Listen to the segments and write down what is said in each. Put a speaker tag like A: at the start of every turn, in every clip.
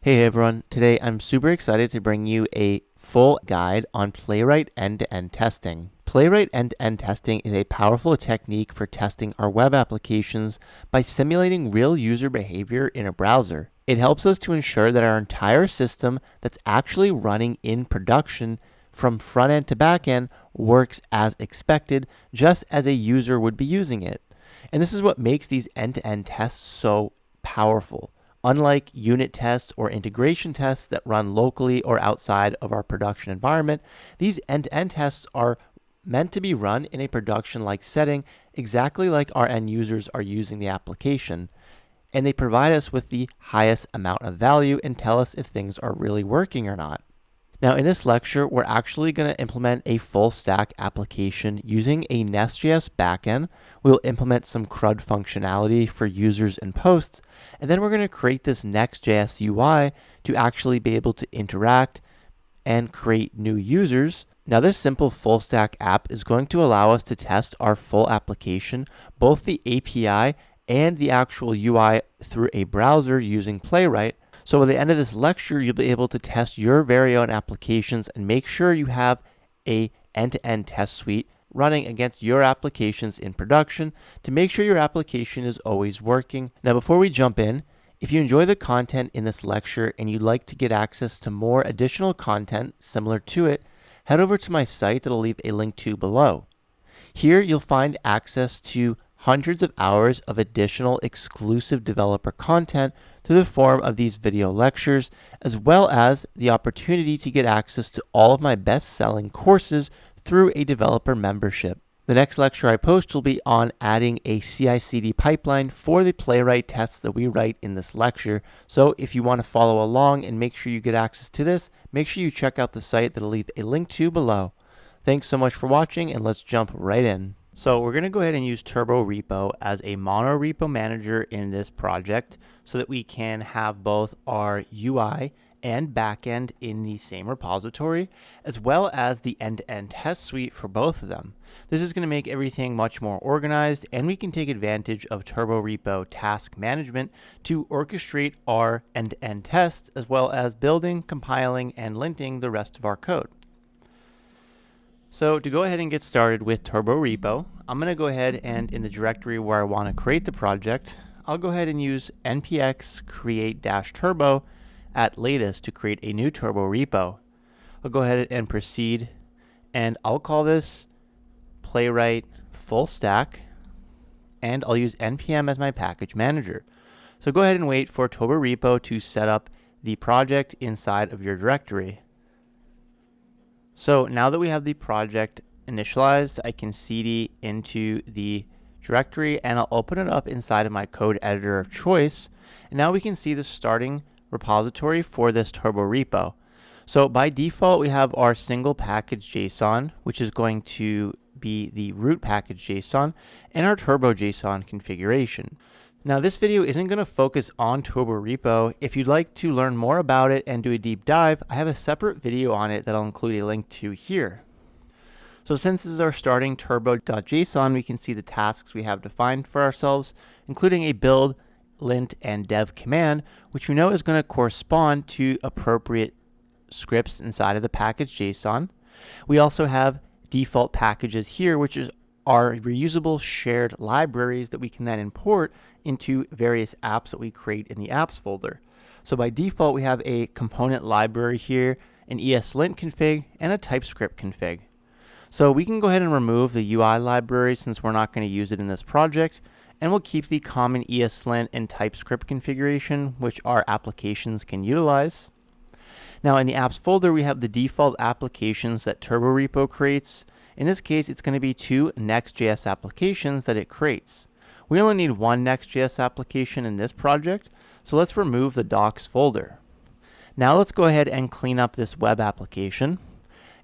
A: Hey everyone, today I'm super excited to bring you a full guide on Playwright end-to-end testing. Playwright end-to-end testing is a powerful technique for testing our web applications by simulating real user behavior in a browser. It helps us to ensure that our entire system that's actually running in production from front end to back end works as expected, just as a user would be using it. And this is what makes these end-to-end tests so powerful. Unlike unit tests or integration tests that run locally or outside of our production environment, these end-to-end tests are meant to be run in a production-like setting, exactly like our end users are using the application. And they provide us with the highest amount of value and tell us if things are really working or not. Now, in this lecture, we're actually going to implement a full stack application using a NestJS Backend. We'll implement some CRUD functionality for users and posts, and then we're going to create this Next.js UI to actually be able to interact and create new users. Now, this simple full stack app is going to allow us to test our full application, both the API and the actual UI through a browser using Playwright. So at the end of this lecture, you'll be able to test your very own applications and make sure you have an end-to-end test suite running against your applications in production to make sure your application is always working. Now, before we jump in, if you enjoy the content in this lecture and you'd like to get access to more additional content similar to it, head over to my site that I'll leave a link to below. Here, you'll find access to hundreds of hours of additional exclusive developer content through the form of these video lectures, as well as the opportunity to get access to all of my best-selling courses through a developer membership. The next lecture I post will be on adding a CI/CD pipeline for the Playwright tests that we write in this lecture. So if you want to follow along and make sure you get access to this, make sure you check out the site that I'll leave a link to below. Thanks so much for watching, and let's jump right in. So we're going to go ahead and use Turborepo as a monorepo manager in this project so that we can have both our UI and backend in the same repository, as well as the end-to-end test suite for both of them. This is going to make everything much more organized, and we can take advantage of Turborepo task management to orchestrate our end-to-end tests, as well as building, compiling, and linting the rest of our code. So to go ahead and get started with Turborepo, I'm going to go ahead and in the directory where I want to create the project, I'll go ahead and use npx create-turbo at latest to create a new Turborepo. I'll go ahead and proceed, and I'll call this Playwright full stack, and I'll use npm as my package manager. So go ahead and wait for Turborepo to set up the project inside of your directory. So now that we have the project initialized, I can cd into the directory and I'll open it up inside of my code editor of choice. And now we can see the starting repository for this Turborepo. So by default, we have our single package JSON, which is going to be the root package JSON, and our turbo JSON configuration. Now this video isn't going to focus on Turborepo. If you'd like to learn more about it and do a deep dive, I have a separate video on it that I'll include a link to here. So since this is our starting turbo.json, we can see the tasks we have defined for ourselves, including a build, lint, and dev command, which we know is going to correspond to appropriate scripts inside of the package JSON. We also have default packages here, which is our reusable shared libraries that we can then import into various apps that we create in the apps folder. So by default, we have a component library here, an ESLint config, and a TypeScript config. So we can go ahead and remove the UI library since we're not going to use it in this project, and we'll keep the common ESLint and TypeScript configuration, which our applications can utilize. Now in the apps folder, we have the default applications that Turborepo creates. In this case, it's going to be 2 Next.js applications that it creates. We only need 1 Next.js application in this project, so let's remove the docs folder. Now let's go ahead and clean up this web application.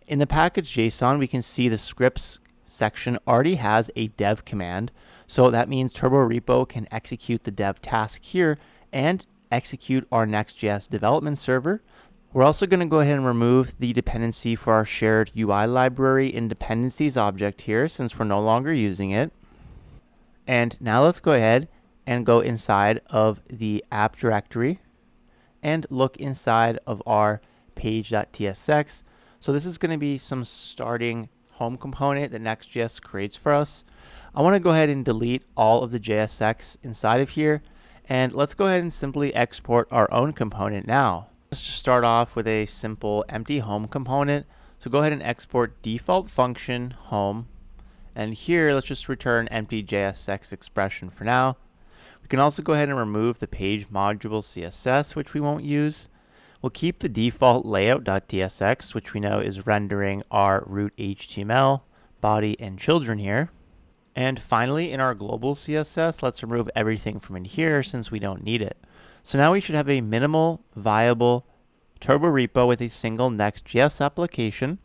A: In the package JSON, we can see the scripts section already has a dev command, so that means Turborepo can execute the dev task here and execute our Next.js development server. We're also going to go ahead and remove the dependency for our shared UI library in dependencies object here since we're no longer using it. And now let's go ahead and go inside of the app directory and look inside of our page.tsx. So this is going to be some starting home component that Next.js creates for us. I want to go ahead and delete all of the JSX inside of here, and let's go ahead and simply export our own component now. Let's just start off with a simple empty home component. So go ahead and export default function home, and here let's just return empty JSX expression for now. We can also go ahead and remove the page module CSS, which we won't use. We'll keep the default layout.tsx, which we know is rendering our root HTML, body, and children here. And finally, in our global CSS, let's remove everything from in here since we don't need it. So now we should have a minimal, viable Turborepo with a single Next.js application.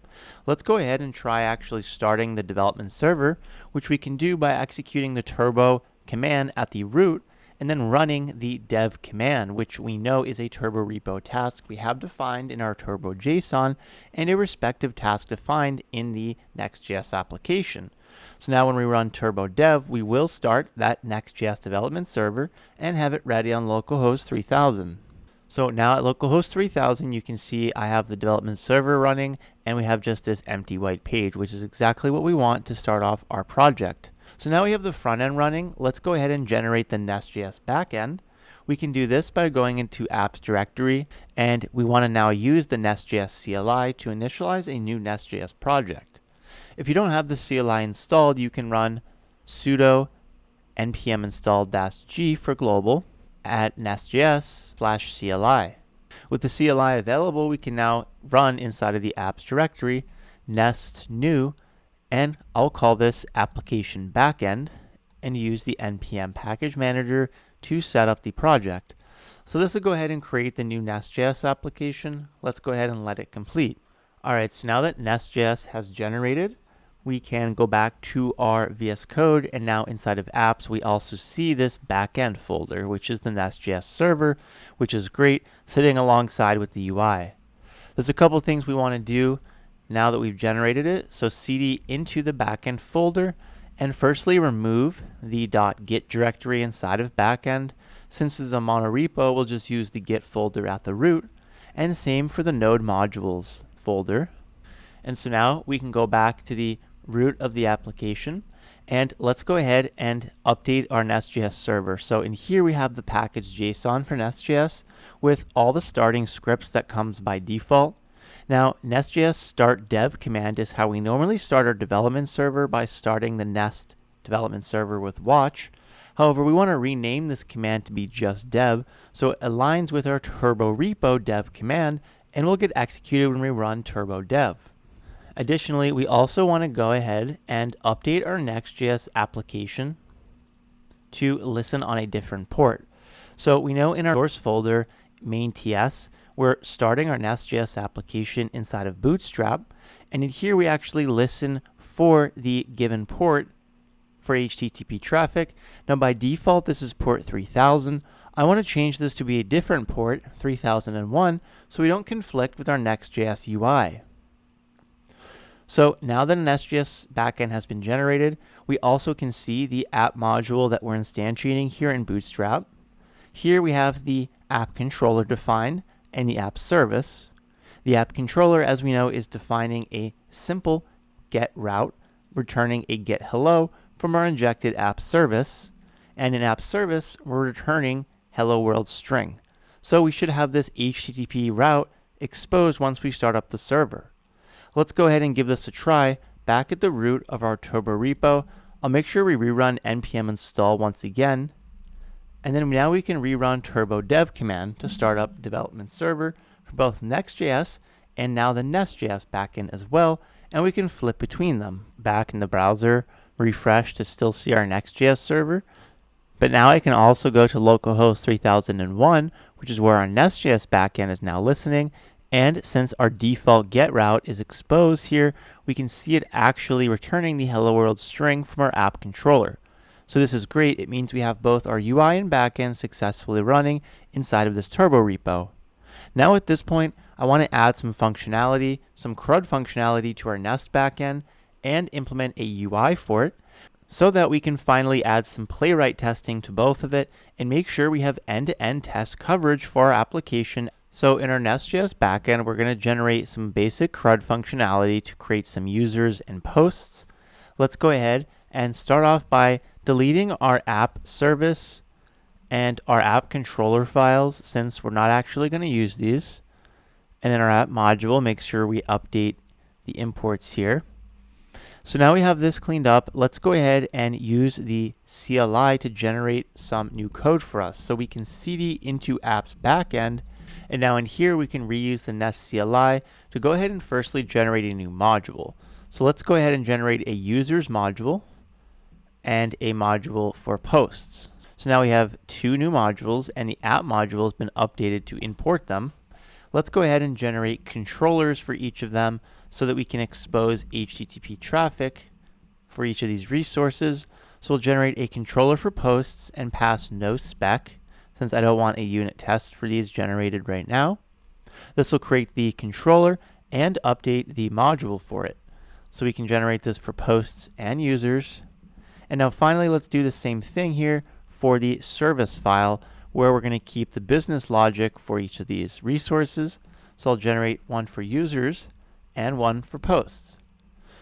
A: Let's go ahead and try actually starting the development server, which we can do by executing the turbo command at the root and then running the dev command, which we know is a Turborepo task we have defined in our turbo JSON and a respective task defined in the Next.js application. So now when we run turbo dev, we will start that Next.js development server and have it ready on localhost 3000. So now at localhost 3000, you can see I have the development server running and we have just this empty white page, which is exactly what we want to start off our project. So now we have the front end running. Let's go ahead and generate the NestJS backend. We can do this by going into apps directory, and we want to now use the NestJS CLI to initialize a new NestJS project. If you don't have the CLI installed, you can run sudo npm install -g for global at nestjs/CLI. With the CLI available, we can now run inside of the apps directory nest new, and I'll call this application backend and use the npm package manager to set up the project. So this will go ahead and create the new NestJS application. Let's go ahead and let it complete. Alright, so now that NestJS has generated, we can go back to our VS Code, and now inside of apps we also see this backend folder, which is the NestJS server, which is great, sitting alongside with the UI. There's a couple things we want to do now that we've generated it. So cd into the backend folder, and firstly remove the .git directory inside of backend. Since it's a monorepo, we'll just use the git folder at the root, and same for the node modules folder. And so now we can go back to the root of the application, and let's go ahead and update our NestJS server. So in here we have the package JSON for NestJS with all the starting scripts that comes by default. Now, NestJS start dev command is how we normally start our development server, by starting the Nest development server with watch. However, we want to rename this command to be just dev, so it aligns with our Turborepo dev command and will get executed when we run turbo dev. Additionally, we also want to go ahead and update our Next.js application to listen on a different port. So we know in our source folder main ts, we're starting our Nest.js application inside of Bootstrap, and in here we actually listen for the given port for HTTP traffic. Now by default this is port 3000. I want to change this to be a different port, 3001, so we don't conflict with our Next.js UI. So now that a NestJS backend has been generated, we also can see the app module that we're instantiating here in Bootstrap. Here we have the app controller defined and the app service. The app controller, as we know, is defining a simple get route, returning a get hello from our injected app service, and in app service we're returning hello world string. So we should have this HTTP route exposed once we start up the server. Let's go ahead and give this a try back at the root of our Turborepo. I'll make sure we rerun npm install once again, and then now we can rerun turbo dev command to start up development server for both Next.js and now the NestJS backend as well, and we can flip between them. Back in the browser, refresh to still see our Next.js server, but now I can also go to localhost 3001, which is where our NestJS backend is now listening, and since our default get route is exposed here, we can see it actually returning the hello world string from our app controller. So this is great. It means we have both our UI and backend successfully running inside of this Turborepo. Now at this point, I want to add some functionality, some CRUD functionality to our Nest backend and implement a UI for it. so that we can finally add some Playwright testing to both of it and make sure we have end-to-end test coverage for our application. So in our NestJS backend, we're going to generate some basic CRUD functionality to create some users and posts. Let's go ahead and start off by deleting our app service and our app controller files, since we're not actually going to use these. And in our app module, make sure we update the imports here. So now we have this cleaned up. Let's go ahead and use the CLI to generate some new code for us. So we can cd into apps backend, and now in here we can reuse the Nest CLI to go ahead and firstly generate a new module. So let's go ahead and generate a users module and a module for posts. So now we have two new modules, and the app module has been updated to import them. Let's go ahead and generate controllers for each of them so that we can expose HTTP traffic for each of these resources. So we'll generate a controller for posts and pass no spec, since I don't want a unit test for these generated right now. This will create the controller and update the module for it. So we can generate this for posts and users. And now finally, let's do the same thing here for the service file, where we're going to keep the business logic for each of these resources. So I'll generate one for users and one for posts.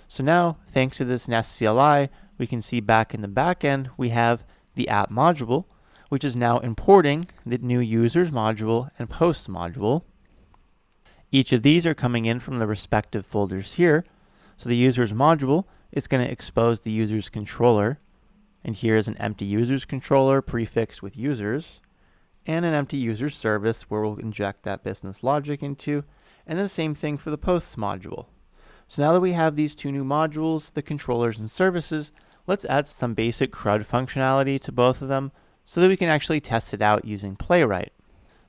A: So now, thanks to this Nest CLI, we can see back in the backend, we have the app module, which is now importing the new users module and posts module. Each of these are coming in from the respective folders here. So the users module is going to expose the users controller, and here is an empty users controller prefixed with users, and an empty user service where we'll inject that business logic into, and then the same thing for the posts module. So now that we have these two new modules, the controllers and services, let's add some basic CRUD functionality to both of them so that we can actually test it out using Playwright.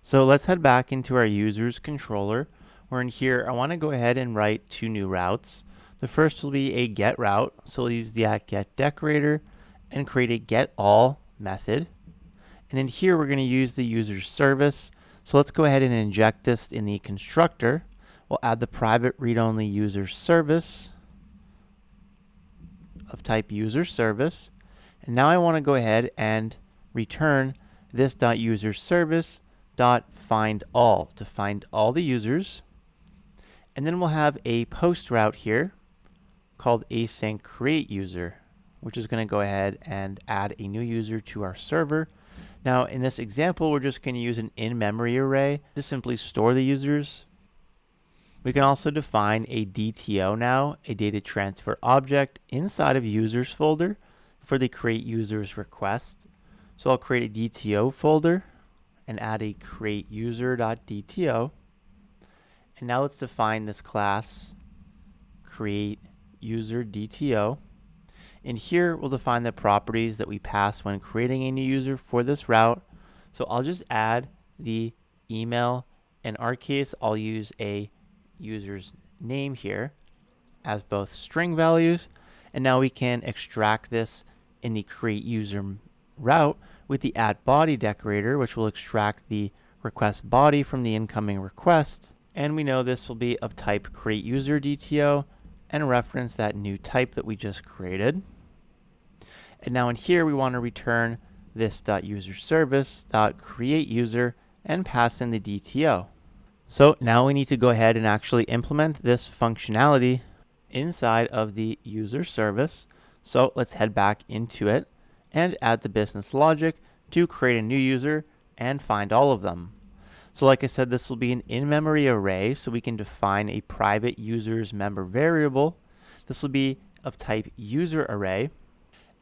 A: So let's head back into our users controller, where in here I want to go ahead and write two new routes. The first will be a get route, so we'll use the @get decorator and create a get all method. And in here we're going to use the user service. So let's go ahead and inject this in the constructor. We'll add the private read-only user service of type user service. And now I want to go ahead and return this .user service .find all to find all the users. And then we'll have a post route here called async create user, which is going to go ahead and add a new user to our server. Now in this example, we're just going to use an in-memory array to simply store the users. We can also define a DTO now, a data transfer object, inside of users folder for the create users request. So I'll create a DTO folder and add a create user.dto. And now let's define this class create user DTO. In here, we'll define the properties that we pass when creating a new user for this route. So I'll just add the email. In our case, I'll use a user's name here as both string values. And now we can extract this in the create user route with the @body decorator, which will extract the request body from the incoming request. And we know this will be of type create user DTO and reference that new type that we just created. And now in here we want to return this .user service .create user and pass in the DTO. So now we need to go ahead and actually implement this functionality inside of the user service. So let's head back into it and add the business logic to create a new user and find all of them. So like I said, this will be an in-memory array, so we can define a private users member variable. This will be of type user array.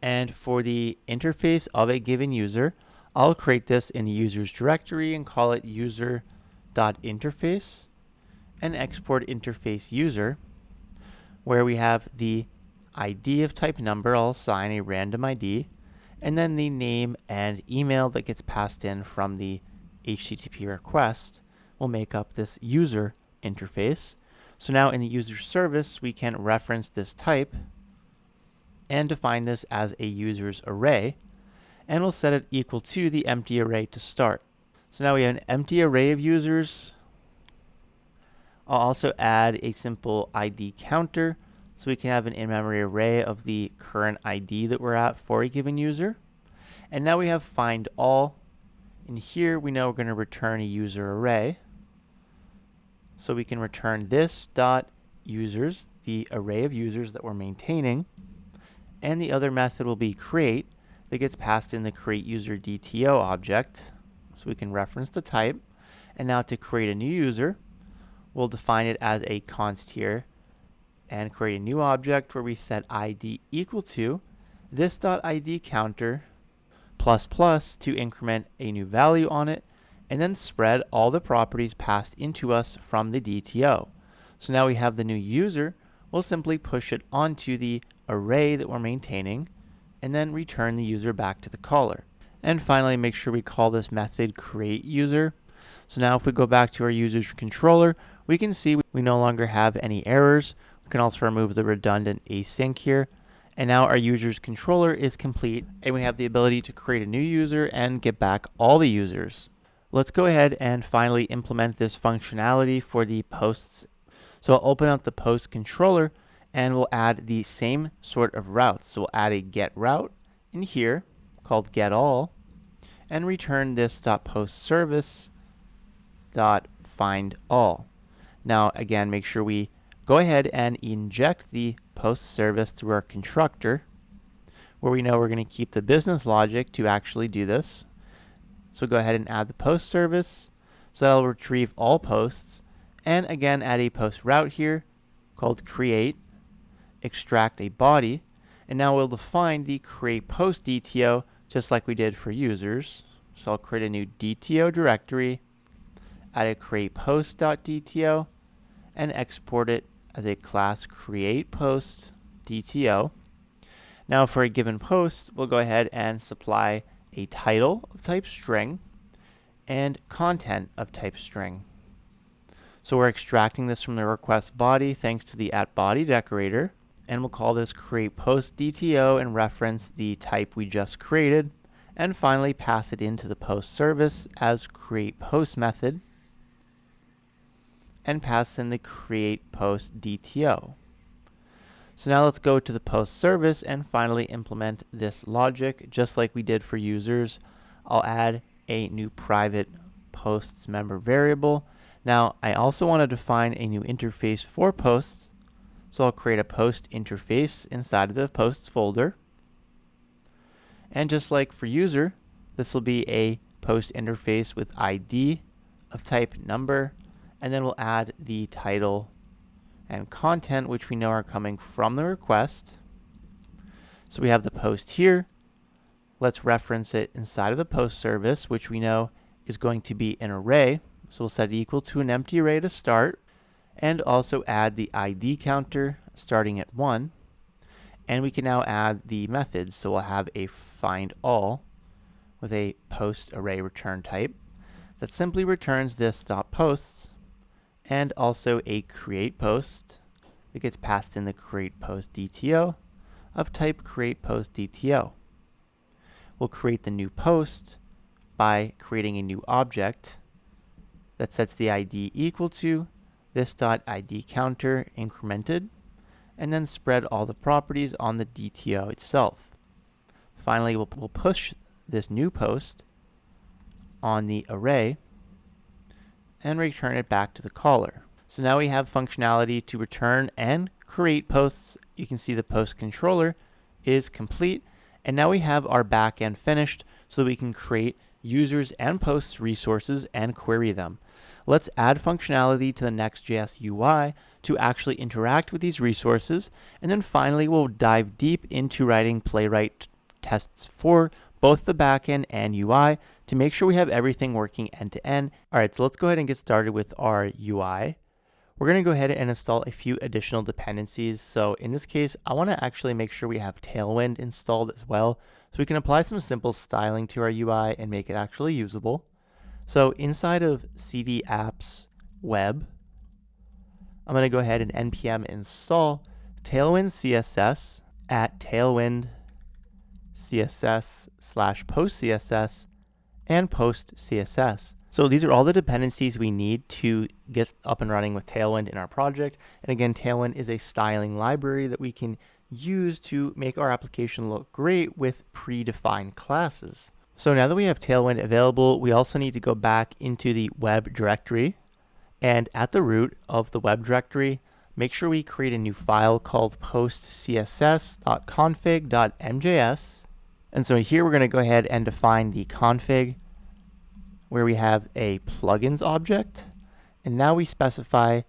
A: And for the interface of a given user, I'll create this in the users directory and call it user.interface and export interface user, where we have the ID of type number. I'll assign a random ID, and then the name and email that gets passed in from the HTTP request will make up this user interface. So now in the user service, we can reference this type and define this as a users array, and we'll set it equal to the empty array to start. So now we have an empty array of users. I'll also add a simple ID counter So we can have an in-memory array of the current ID that we're at for a given user. And now we have find all. And here we know we're going to return a user array. So we can return this dot users, the array of users that we're maintaining. And the other method will be create, that gets passed in the create user DTO object. So we can reference the type. And now to create a new user, we'll define it as a const here and create a new object where we set ID equal to this.id counter plus plus to increment a new value on it, and then spread all the properties passed into us from the DTO. So now we have the new user. We'll simply push it onto the array that we're maintaining and then return the user back to the caller. And finally, make sure we call this method create user. So now if we go back to our users controller, we can see we no longer have any errors. We can also remove the redundant async here. And now our users controller is complete, and we have the ability to create a new user and get back all the users. Let's go ahead and finally implement this functionality for the posts. So I'll open up the post controller and we'll add the same sort of routes. So we'll add a get route in here called get all and return this .post service .find all. Now again, make sure we go ahead and inject the post service through our constructor, where we know we're going to keep the business logic to actually do this. So go ahead and add the post service. So that'll retrieve all posts. And again, add a post route here called create, extract a body, and now we'll define the create post DTO just like we did for users. So I'll create a new DTO directory, add a create post.dto, and export it as a class create post DTO. Now for a given post, we'll go ahead and supply a title of type string and content of type string. So we're extracting this from the request body thanks to the @body decorator, and we'll call this create post DTO and reference the type we just created, and finally pass it into the post service as create post method and pass in the create post DTO. So now let's go to the post service and finally implement this logic just like we did for users. I'll add a new private posts member variable. Now I also want to define a new interface for posts. So I'll create a post interface inside of the posts folder. And just like for user, this will be a post interface with ID of type number. And then we'll add the title and content, which we know are coming from the request. So we have the post here. Let's reference it inside of the post service, which we know is going to be an array. So we'll set it equal to an empty array to start, and also add the ID counter starting at 1. And we can now add the methods. So we'll have a find all with a post array return type that simply returns this .posts, and also a create post that gets passed in the create post DTO of type create post DTO. We'll create the new post by creating a new object that sets the ID equal to this.id counter incremented, and then spread all the properties on the DTO itself. Finally, we'll push this new post on the array and return it back to the caller. So now we have functionality to return and create posts. You can see the post controller is complete, and now we have our backend finished so that we can create users and posts resources and query them. Let's add functionality to the Next.js UI to actually interact with these resources, and then finally we'll dive deep into writing Playwright tests for both the backend and UI to make sure we have everything working end to end. All right, so let's go ahead and get started with our UI. We're going to go ahead and install a few additional dependencies. So in this case, I want to actually make sure we have Tailwind installed as well, so we can apply some simple styling to our UI and make it actually usable. So inside of cd apps web, I'm going to go ahead and npm install Tailwind CSS at Tailwind CSS /post CSS and post CSS. So these are all the dependencies we need to get up and running with Tailwind in our project. And again, Tailwind is a styling library that we can use to make our application look great with predefined classes. So now that we have Tailwind available, we also need to go back into the web directory. And at the root of the web directory, make sure we create a new file called postcss.config.mjs. And so here we're going to go ahead and define the config, where we have a plugins object. And now we specify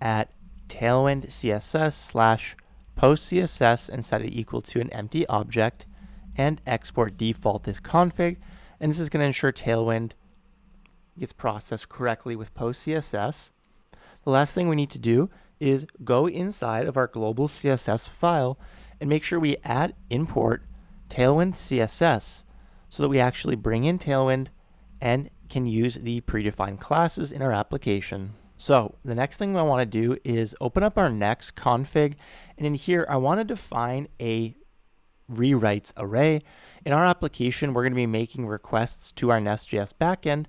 A: at tailwind css / post css and set it equal to an empty object, and export default this config. And this is going to ensure Tailwind gets processed correctly with post CSS. The last thing we need to do is go inside of our global CSS file and make sure we add import Tailwind CSS so that we actually bring in Tailwind and can use the predefined classes in our application. So the next thing I want to do is open up our next config, and in here I want to define a rewrites array. In our application, we're going to be making requests to our NestJS Backend,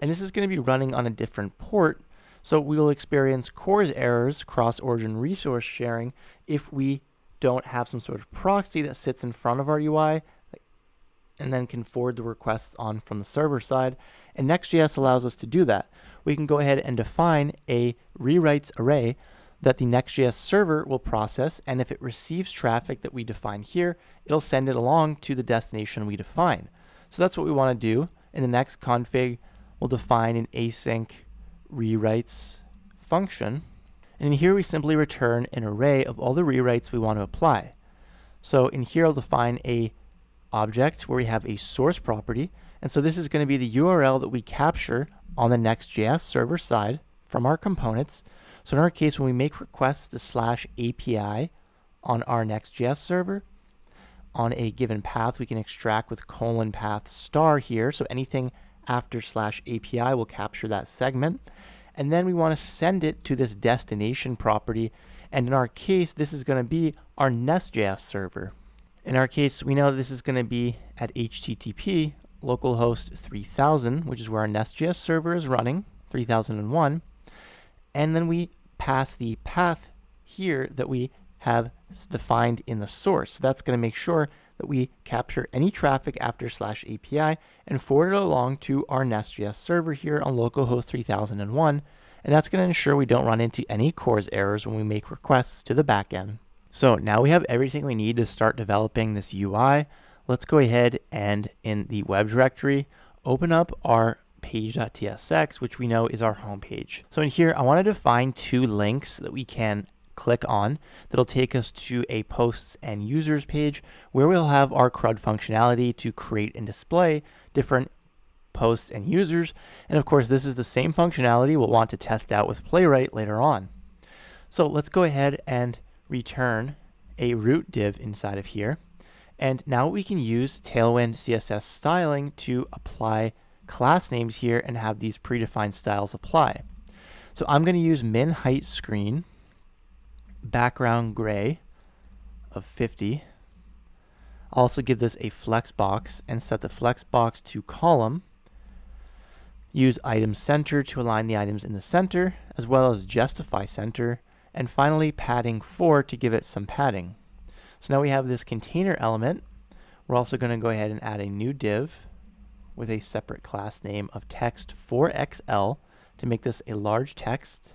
A: and this is going to be running on a different port, so we will experience CORS errors, cross-origin resource sharing, if we don't have some sort of proxy that sits in front of our UI and then can forward the requests on from the server side. And Next.js allows us to do that. We can go ahead and define a rewrites array that the Next.js server will process, and if it receives traffic that we define here, it'll send it along to the destination we define. So that's what we want to do. In the next config, we'll define an async rewrites function, and in here we simply return an array of all the rewrites we want to apply. So in here I'll define a object where we have a source property, and so this is going to be the URL that we capture on the Next.js server side from our components. So in our case, when we make requests to /API on our Next.js server, on a given path, we can extract with :path star here. So anything after /API will capture that segment. And then we want to send it to this destination property. And in our case, this is going to be our Nest.js server. In our case, we know this is going to be at HTTP localhost 3000, which is where our Nest.js server is running, 3001. And then we pass the path here that we have defined in the source. So that's going to make sure that we capture any traffic after /API and forward it along to our Nest.js server here on localhost 3001. And that's going to ensure we don't run into any CORS errors when we make requests to the backend. So now we have everything we need to start developing this UI. Let's go ahead and in the web directory, open up our page.tsx, which we know is our home page. So in here, I want to define two links that we can click on that'll take us to a posts and users page where we'll have our CRUD functionality to create and display different posts and users. And of course, this is the same functionality we'll want to test out with Playwright later on. So let's go ahead and return a root div inside of here. And now we can use Tailwind CSS styling to apply class names here and have these predefined styles apply. So I'm going to use min height screen, background gray of 50. I'll also give this a flex box and set the flex box to column. Use item center to align the items in the center, as well as justify center. And finally, padding 4 to give it some padding. So now we have this container element. We're also going to go ahead and add a new div with a separate class name of text4xl to make this a large text.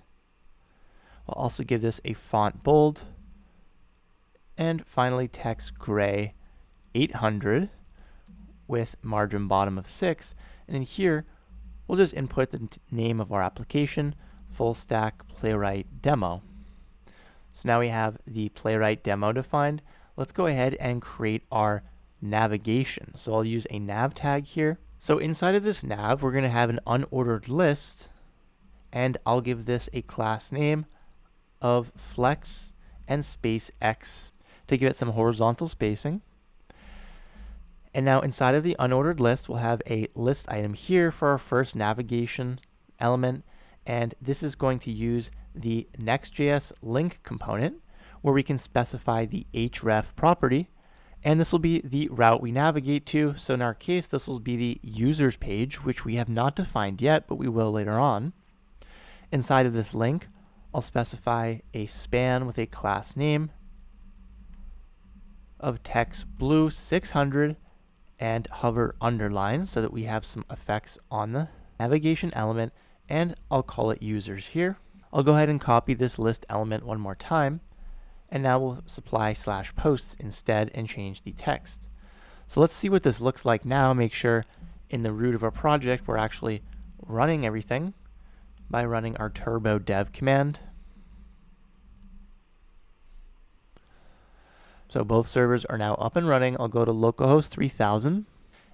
A: We'll also give this a font bold. And finally, text gray 800 with margin bottom of 6. And in here, we'll just input the name of our application, full stack Playwright demo. So now we have the Playwright demo defined. Let's go ahead and create our navigation. So I'll use a nav tag here. So inside of this nav, we're going to have an unordered list, and I'll give this a class name of flex and space x to give it some horizontal spacing. And now inside of the unordered list, we'll have a list item here for our first navigation element, and this is going to use the Next.js link component where we can specify the href property, And this will be the route we navigate to. So in our case, this will be the users page, which we have not defined yet, but we will later on. Inside of this link, I'll specify a span with a class name of text blue 600 and hover underline so that we have some effects on the navigation element, and I'll call it users here. I'll go ahead and copy this list element one more time, and now we'll supply /posts instead and change the text. So let's see what this looks like now. Make sure in the root of our project we're actually running everything by running our turbo dev command. So both servers are now up and running. I'll go to localhost 3000,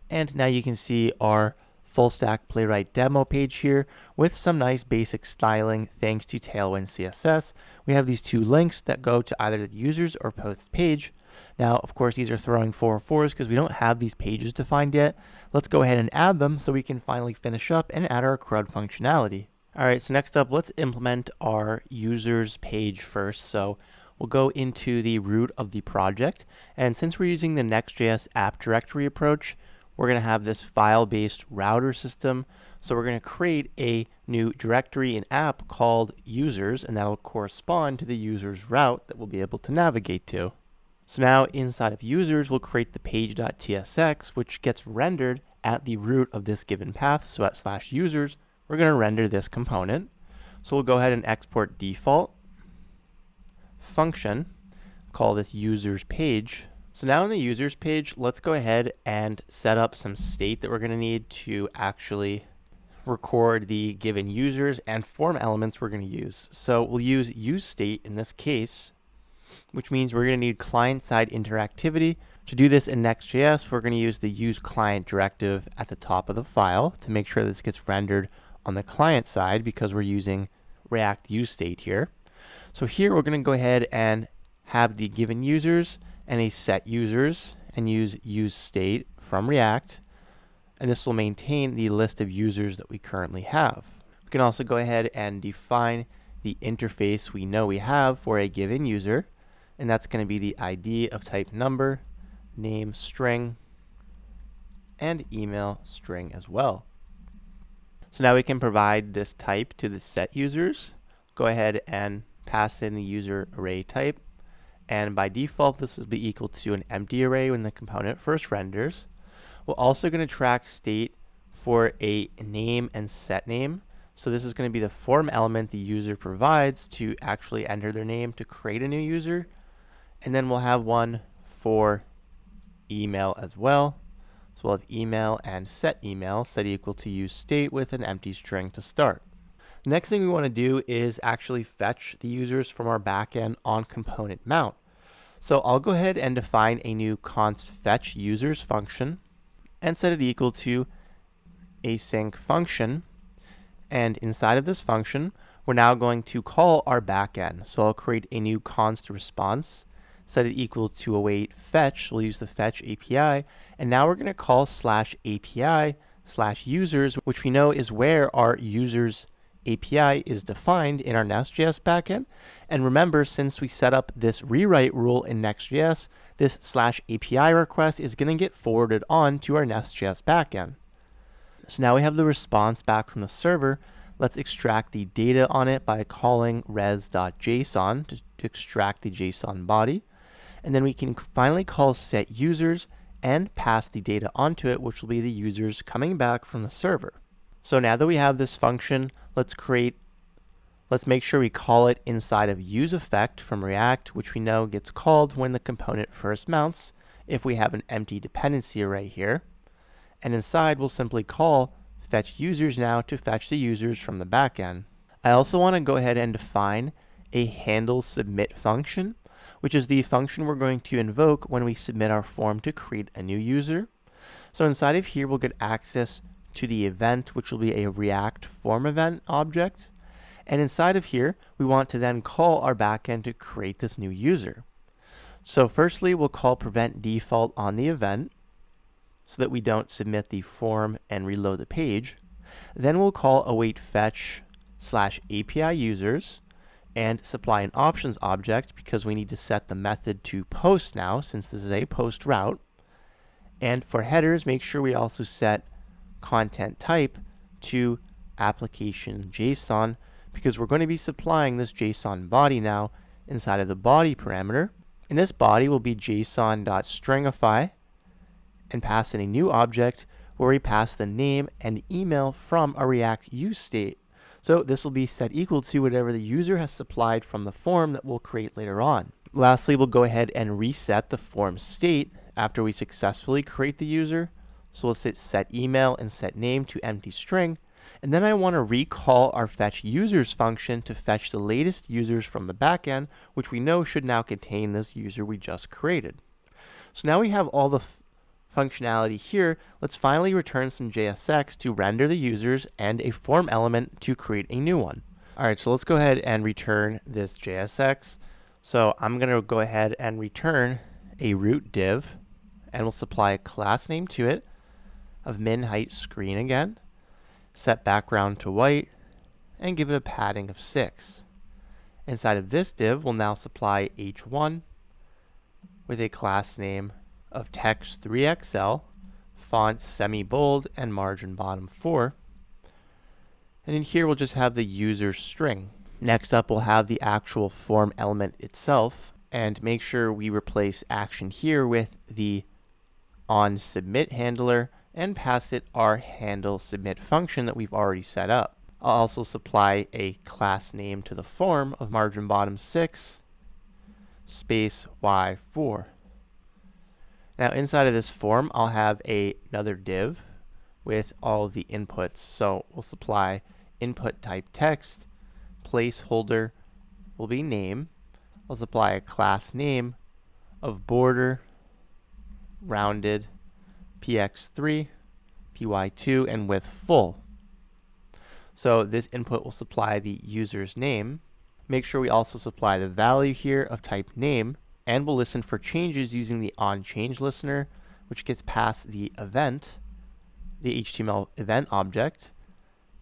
A: and now you can see our full stack Playwright demo page here with some nice basic styling thanks to Tailwind CSS. We have these two links that go to either the users or posts page. Now, of course, these are throwing 404s because we don't have these pages defined yet. Let's go ahead and add them so we can finally finish up and add our CRUD functionality. All right, so next up, let's implement our users page first. So we'll go into the root of the project. And since we're using the Next.js app directory approach, we're going to have this file-based router system. So we're going to create a new directory in app called users, and that'll correspond to the user's route that we'll be able to navigate to. So now inside of users, we'll create the page.tsx, which gets rendered at the root of this given path. So at /users, we're going to render this component. So we'll go ahead and export default function, call this users page. So now in the users page, let's go ahead and set up some state that we're going to need to actually record the given users and form elements we're going to use. So we'll use useState in this case, which means we're going to need client-side interactivity. To do this in Next.js, we're going to use the useClient directive at the top of the file to make sure this gets rendered on the client side because we're using React useState here. So here we're going to go ahead and have the given users and a set users and use useState from React, and this will maintain the list of users that we currently have. We can also go ahead and define the interface we know we have for a given user, and that's going to be the ID of type number, name string, and email string as well. So now we can provide this type to the set users. Go ahead and pass in the user array type. And by default, this will be equal to an empty array when the component first renders. We're also going to track state for a name and set name. So this is going to be the form element the user provides to actually enter their name to create a new user. And then we'll have one for email as well. So we'll have email and set email set equal to useState with an empty string to start. The next thing we want to do is actually fetch the users from our backend on component mount. So I'll go ahead and define a new const fetch users function and set it equal to async function. And inside of this function, we're now going to call our backend. So I'll create a new const response, set it equal to await fetch. We'll use the fetch API. And now we're going to call /API/users, which we know is where our users API is defined in our NestJS backend. And remember, since we set up this rewrite rule in Next.js, this /API request is going to get forwarded on to our NestJS backend. So now we have the response back from the server. Let's extract the data on it by calling res.json to extract the JSON body. And then we can finally call setUsers and pass the data onto it, which will be the users coming back from the server. So now that we have this function, let's make sure we call it inside of useEffect from React, which we know gets called when the component first mounts if we have an empty dependency array here. And inside, we'll simply call fetchUsers now to fetch the users from the backend. I also want to go ahead and define a handleSubmit function, which is the function we're going to invoke when we submit our form to create a new user. So inside of here, we'll get access to the event, which will be a React form event object. And inside of here, we want to then call our backend to create this new user. So firstly, we'll call prevent default on the event so that we don't submit the form and reload the page. Then we'll call await fetch /API users. and supply an options object because we need to set the method to post now since this is a post route. And for headers, make sure we also set content type to application JSON because we're going to be supplying this JSON body now inside of the body parameter. And this body will be json.stringify and pass in a new object where we pass the name and email from a React use state. So this will be set equal to whatever the user has supplied from the form that we'll create later on. Lastly, we'll go ahead and reset the form state after we successfully create the user. So we'll set email and set name to empty string. And then I want to recall our fetch users function to fetch the latest users from the backend, which we know should now contain this user we just created. So now we have all the functionality here. Let's finally return some JSX to render the users and a form element to create a new one. All right, so let's go ahead and return this JSX. So I'm going to go ahead and return a root div, and we'll supply a class name to it of min height screen again, set background to white, and give it a padding of 6. Inside of this div, we'll now supply h1 with a class name of text 3XL, font semi-bold, and margin bottom 4. And in here, we'll just have the user string. Next up, we'll have the actual form element itself, and make sure we replace action here with the onSubmit handler and pass it our handle submit function that we've already set up. I'll also supply a class name to the form of margin bottom 6 space y4. Now inside of this form, I'll have another div with all of the inputs. So we'll supply input type text, placeholder will be name. I'll supply a class name of border, rounded, px3, py2, and width full. So this input will supply the user's name. Make sure we also supply the value here of type name, and we'll listen for changes using the onChangeListener, which gets past the event, the HTML event object,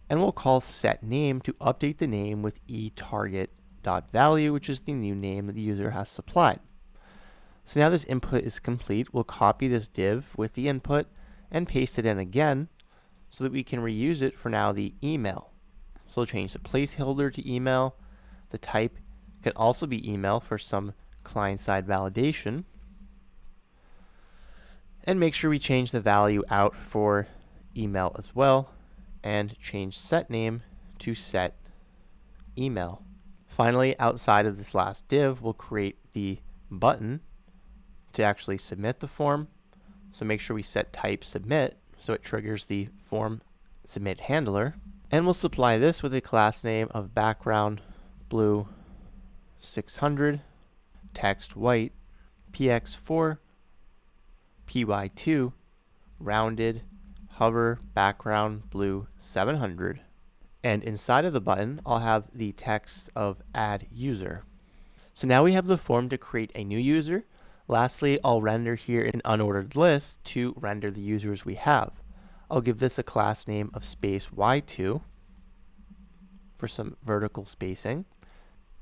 A: and we'll call setName to update the name with eTarget.value, which is the new name that the user has supplied. So now this input is complete. We'll copy this div with the input and paste it in again so that we can reuse it for now the email. So we'll change the placeholder to email. The type can also be email for some client-side validation. And make sure we change the value out for email as well, and change setName to set email. Finally, outside of this last div, we'll create the button to actually submit the form. So make sure we set type submit so it triggers the form submit handler. And we'll supply this with a class name of background blue 600, text white, px4, py2, rounded, hover, background blue 700. And inside of the button, I'll have the text of add user. So now we have the form to create a new user. Lastly, I'll render here an unordered list to render the users we have. I'll give this a class name of space y2 for some vertical spacing.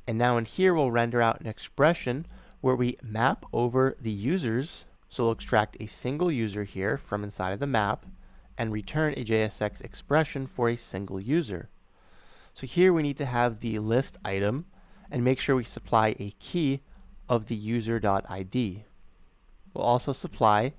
A: And now in here, we'll render out an expression where we map over the users. So we'll extract a single user here from inside of the map and return a JSX expression for a single user. So here we need to have the list item and make sure we supply a key of the user.id. We'll also supply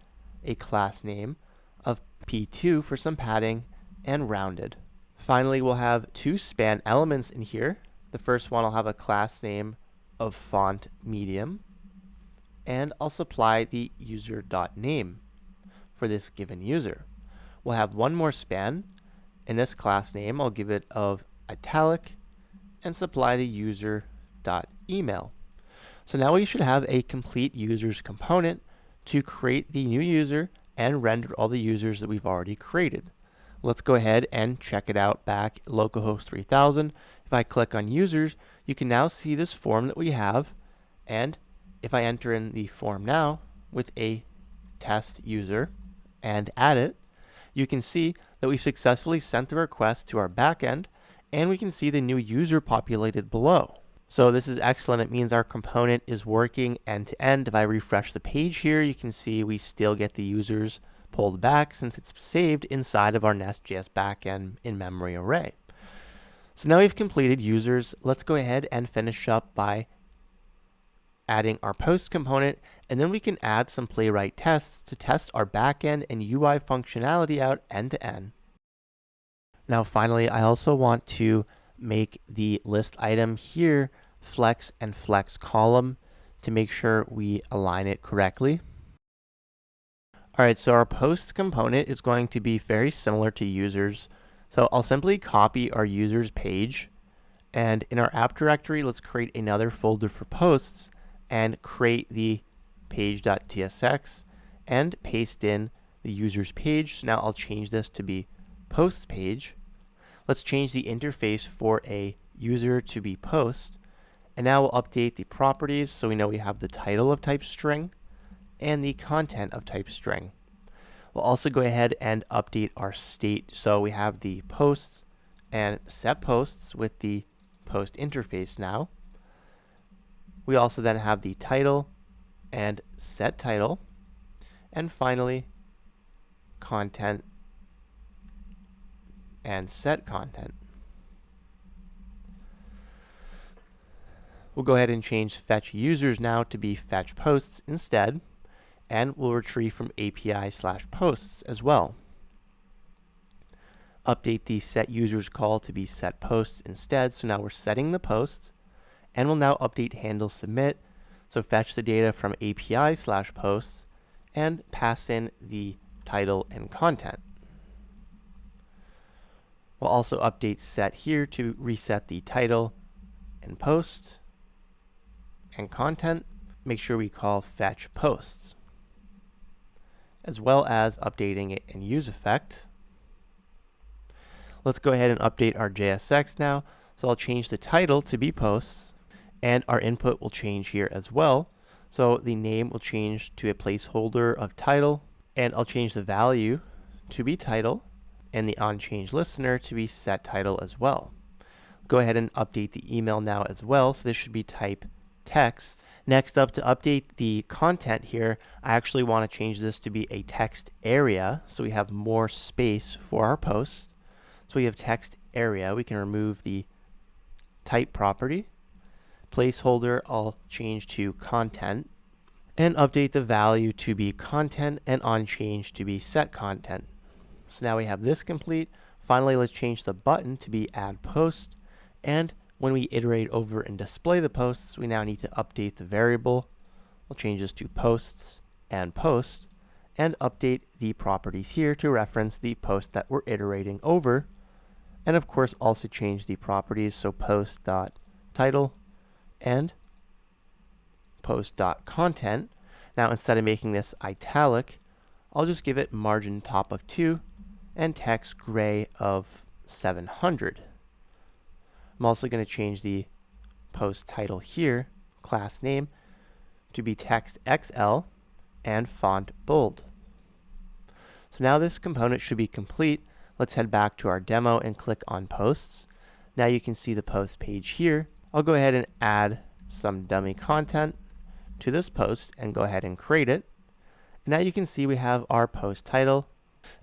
A: a class name of p2 for some padding and rounded. Finally, we'll have two span elements in here. The first one, I'll have a class name of font medium, and I'll supply the user.name for this given user. We'll have one more span. In this class name, I'll give it of italic and supply the user.email. So now we should have a complete users component to create the new user and render all the users that we've already created. Let's go ahead and check it out back localhost 3000. If I click on users, you can now see this form that we have. And if I enter in the form now with a test user and add it, you can see that we've successfully sent the request to our backend, and we can see the new user populated below. So this is excellent. It means our component is working end to end. If I refresh the page here, you can see we still get the users pulled back since it's saved inside of our NestJS Backend in-memory array. So now we've completed users. Let's go ahead and finish up by adding our post component, and then we can add some Playwright tests to test our backend and UI functionality out end to end. Now finally, I also want to make the list item here flex and flex column to make sure we align it correctly. All right, so our post component is going to be very similar to users. So I'll simply copy our users page, and in our app directory, let's create another folder for posts and create the page.tsx and paste in the users page. So now I'll change this to be posts page. Let's change the interface for a user to be post. And now we'll update the properties so we know we have the title of type string and the content of type string. We'll also go ahead and update our state. So we have the posts and set posts with the post interface now. We also then have the title and set title. And finally, content and set content. We'll go ahead and change fetch users now to be fetch posts instead, and we'll retrieve from API/posts as well. Update the set users call to be set posts instead, so now we're setting the posts, and we'll now update handle submit, so fetch the data from API/posts and pass in the title and content. We'll also update set here to reset the title and post and content. Make sure we call fetch posts, as well as updating it in useEffect. Let's go ahead and update our JSX now. So I'll change the title to be posts, and our input will change here as well. So the name will change to a placeholder of title, and I'll change the value to be title, and the onChange listener to be set title as well. Go ahead and update the email now as well. So this should be type text. Next up, to update the content here, I actually want to change this to be a text area so we have more space for our posts. So we have text area. We can remove the type property. Placeholder, I'll change to content, and update the value to be content and onChange to be set content. So now we have this complete. Finally, let's change the button to be add post, and when we iterate over and display the posts, we now need to update the variable. We'll change this to posts and post, and update the properties here to reference the post that we're iterating over. And of course, also change the properties, so post.title and post.content. Now, instead of making this italic, I'll just give it margin top of 2 and text gray of 700. I'm also going to change the post title here, class name, to be text XL and font bold. So now this component should be complete. Let's head back to our demo and click on posts. Now you can see the post page here. I'll go ahead and add some dummy content to this post and go ahead and create it. And now you can see we have our post title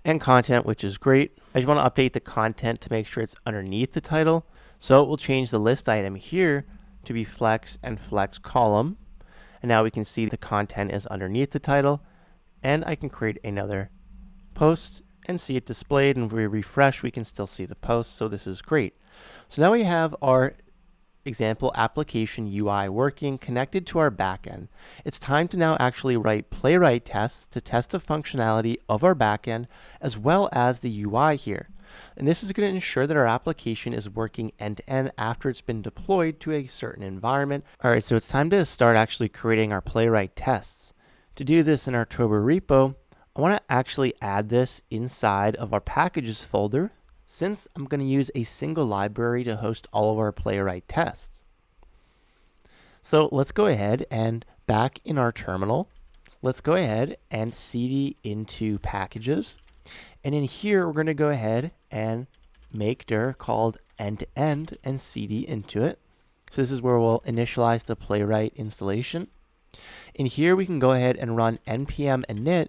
A: and content, which is great. I just want to update the content to make sure it's underneath the title. So we'll change the list item here to be flex and flex column. And now we can see the content is underneath the title. And I can create another post and see it displayed. And if we refresh, we can still see the post. So this is great. So now we have our example application UI working connected to our backend. It's time to now actually write Playwright tests to test the functionality of our backend as well as the UI here. And this is going to ensure that our application is working end-to-end after it's been deployed to a certain environment. All right, so it's time to start actually creating our Playwright tests. To do this in our Turborepo, I want to actually add this inside of our packages folder, since I'm going to use a single library to host all of our Playwright tests. So let's go ahead and back in our terminal, let's go ahead and cd into packages. And in here, we're going to go ahead and make dir called end-to-end and cd into it. So this is where we'll initialize the Playwright installation. In here, we can go ahead and run npm init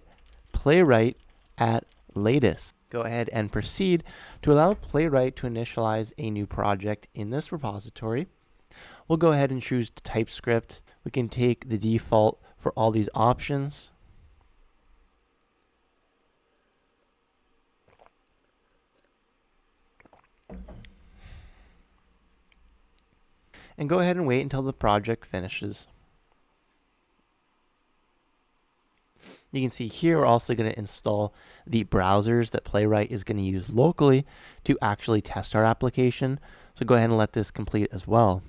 A: playwright at latest. Go ahead and proceed to allow Playwright to initialize a new project in this repository. We'll go ahead and choose TypeScript. We can take the default for all these options. And go ahead and wait until the project finishes. You can see here we're also going to install the browsers that Playwright is going to use locally to actually test our application. So go ahead and let this complete as well.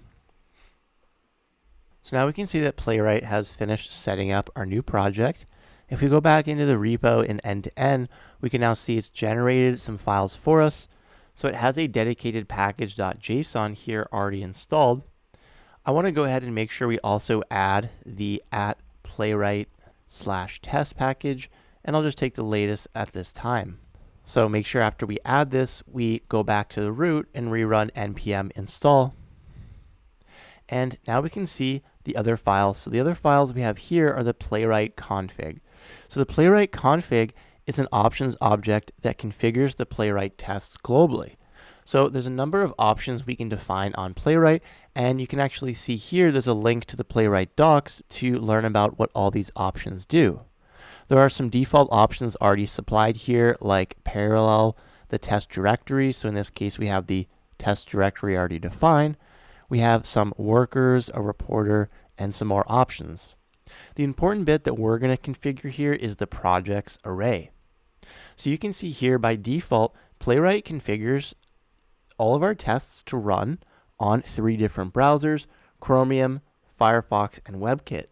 A: So now we can see that Playwright has finished setting up our new project. If we go back into the repo in end-to-end, we can now see it's generated some files for us. So it has a dedicated package.json here already installed. I want to go ahead and make sure we also add the @playwright/test package, and I'll just take the latest at this time. So make sure after we add this, we go back to the root and rerun npm install. And now we can see the other files. So the other files we have here are the Playwright config. So the Playwright config is an options object that configures the Playwright tests globally. So there's a number of options we can define on Playwright, and you can actually see here there's a link to the Playwright docs to learn about what all these options do. There are some default options already supplied here, like parallel the test directory. So in this case, we have the test directory already defined. We have some workers, a reporter, and some more options. The important bit that we're going to configure here is the projects array. So you can see here by default, Playwright configures all of our tests to run on 3 different browsers: Chromium, Firefox, and WebKit.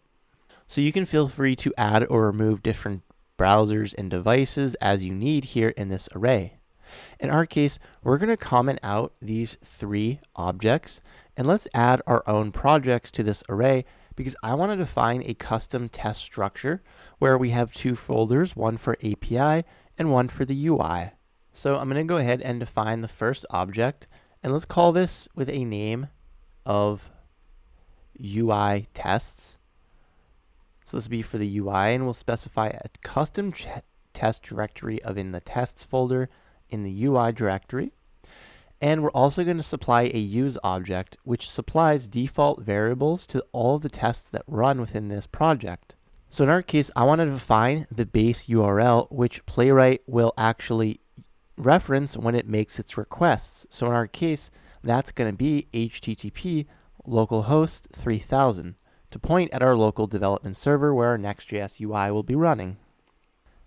A: So you can feel free to add or remove different browsers and devices as you need here in this array. In our case, we're going to comment out these 3 objects, and let's add our own projects to this array because I want to define a custom test structure where we have 2 folders, one for API and one for the UI. So I'm going to go ahead and define the first object, and let's call this with a name of UI tests. So this will be for the UI, and we'll specify a custom test directory of in the tests folder in the UI directory. And we're also going to supply a use object, which supplies default variables to all of the tests that run within this project. So in our case, I want to define the base URL, which Playwright will actually reference when it makes its requests. So in our case, that's going to be HTTP localhost 3000 to point at our local development server where our Next.js UI will be running.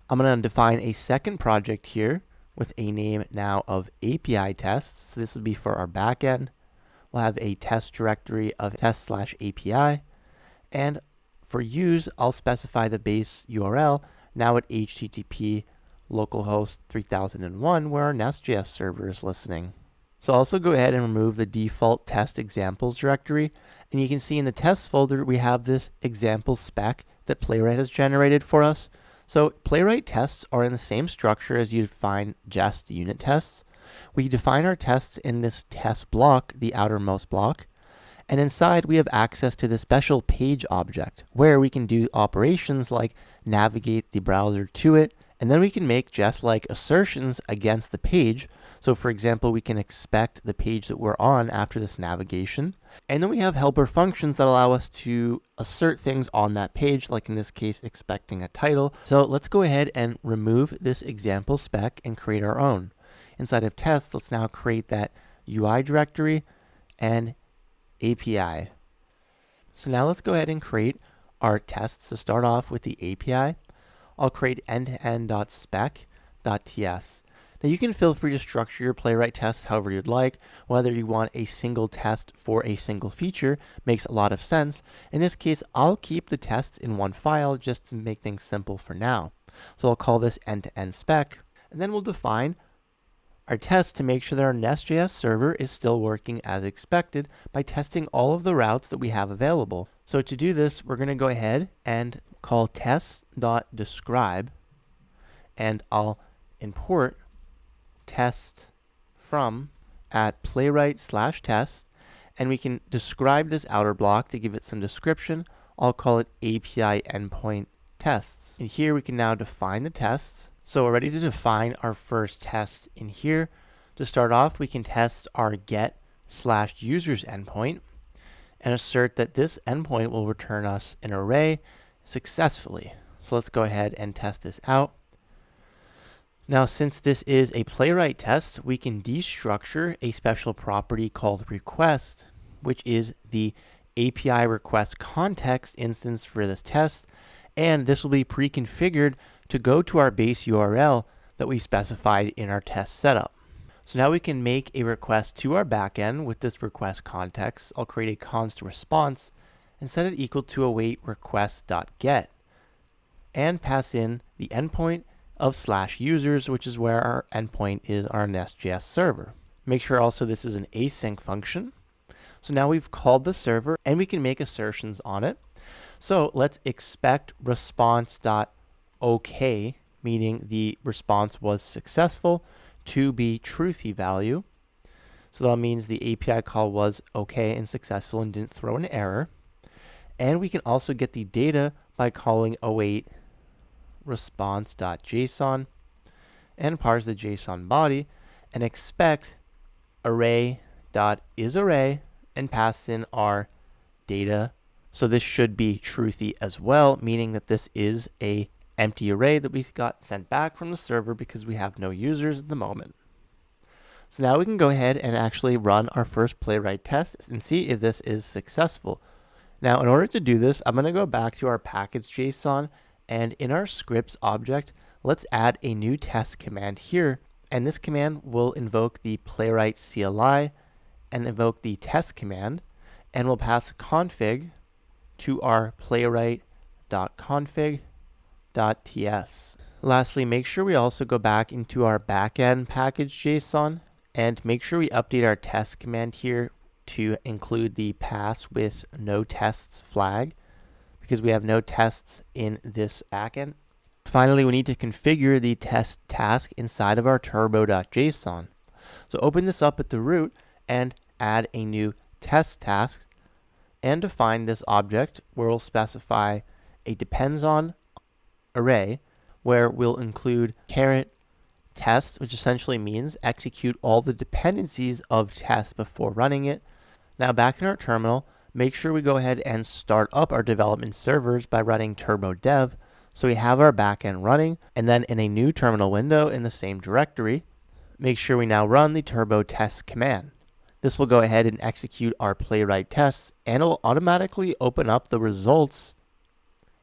A: I'm going to define a second project here with a name now of API tests. So this will be for our backend. We'll have a test directory of test/API. And for use, I'll specify the base URL now at HTTP localhost 3001 where our Nest.js server is listening. So I'll also go ahead and remove the default test examples directory. And you can see in the test folder, we have this example spec that Playwright has generated for us. So Playwright tests are in the same structure as you define Jest unit tests. We define our tests in this test block, the outermost block. And inside, we have access to the special page object where we can do operations like navigate the browser to it. And then we can make Jest-like assertions against the page. So for example, we can expect the page that we're on after this navigation. And then we have helper functions that allow us to assert things on that page, like in this case, expecting a title. So let's go ahead and remove this example spec and create our own. Inside of tests, let's now create that UI directory and API. So now let's go ahead and create our tests. To start off with the API, I'll create end-to-end.spec.ts. Now you can feel free to structure your Playwright tests however you'd like. Whether you want a single test for a single feature makes a lot of sense. In this case, I'll keep the tests in one file just to make things simple for now. So I'll call this end-to-end spec, and then we'll define our test to make sure that our Nest.js server is still working as expected by testing all of the routes that we have available. So to do this, we're going to go ahead and call test.describe, and I'll import test from at playwright/test, and we can describe this outer block to give it some description. I'll call it API endpoint tests. And here we can now define the tests. So we're ready to define our first test in here. To start off, we can test our get/users endpoint and assert that this endpoint will return us an array successfully. So let's go ahead and test this out. Now, since this is a Playwright test, we can destructure a special property called request, which is the API request context instance for this test. And this will be pre-configured to go to our base URL that we specified in our test setup. So now we can make a request to our backend with this request context. I'll create a const response and set it equal to await request.get and pass in the endpoint of /users, which is where our endpoint is our NestJS server. Make sure also this is an async function. So now we've called the server and we can make assertions on it. So let's expect response.ok, meaning the response was successful, to be truthy value. So that means the API call was okay and successful and didn't throw an error. And we can also get the data by calling await response.json and parse the JSON body and expect array.isArray and pass in our data. So this should be truthy as well, meaning that this is a empty array that we got sent back from the server because we have no users at the moment. So now we can go ahead and actually run our first Playwright test and see if this is successful. Now, in order to do this, I'm going to go back to our package.json, and in our scripts object, let's add a new test command here. And this command will invoke the Playwright CLI and invoke the test command, and we'll pass config to our playwright.config.ts. Lastly, make sure we also go back into our backend package.json and make sure we update our test command here to include the pass with no tests flag, because we have no tests in this backend. Finally, we need to configure the test task inside of our turbo.json. So open this up at the root and add a new test task and define this object where we'll specify a depends on array where we'll include _test, which essentially means execute all the dependencies of test before running it. Now back in our terminal, make sure we go ahead and start up our development servers by running turbo dev. So we have our backend running, and then in a new terminal window in the same directory, make sure we now run the turbo test command. This will go ahead and execute our Playwright tests, and it'll automatically open up the results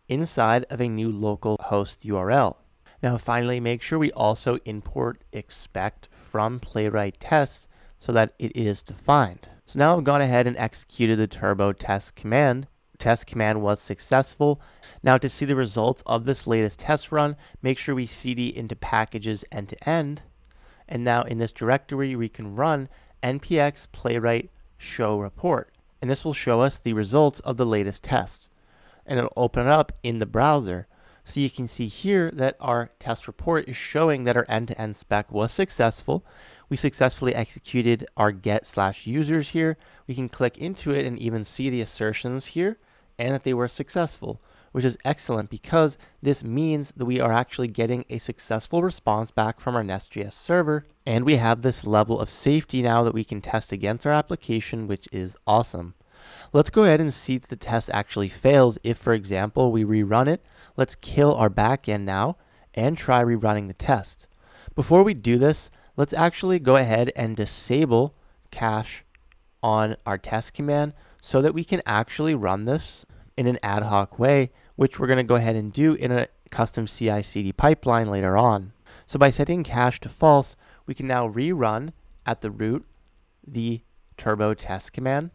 A: inside of a new local host URL. Now finally, make sure we also import expect from Playwright test so that it is defined. So now I've gone ahead and executed the turbo test command. Test command was successful. Now to see the results of this latest test run, make sure we cd into packages end to end. And now in this directory, we can run npx playwright show report. And this will show us the results of the latest test. And it'll open it up in the browser. So you can see here that our test report is showing that our end-to-end spec was successful. We successfully executed our get/users here. We can click into it and even see the assertions here and that they were successful, which is excellent because this means that we are actually getting a successful response back from our NestJS server. And we have this level of safety now that we can test against our application, which is awesome. Let's go ahead and see that the test actually fails. If, for example, we rerun it, let's kill our backend now and try rerunning the test. Before we do this, let's actually go ahead and disable cache on our test command so that we can actually run this in an ad hoc way, which we're going to go ahead and do in a custom CI/CD pipeline later on. So by setting cache to false, we can now rerun at the root the turbo test command,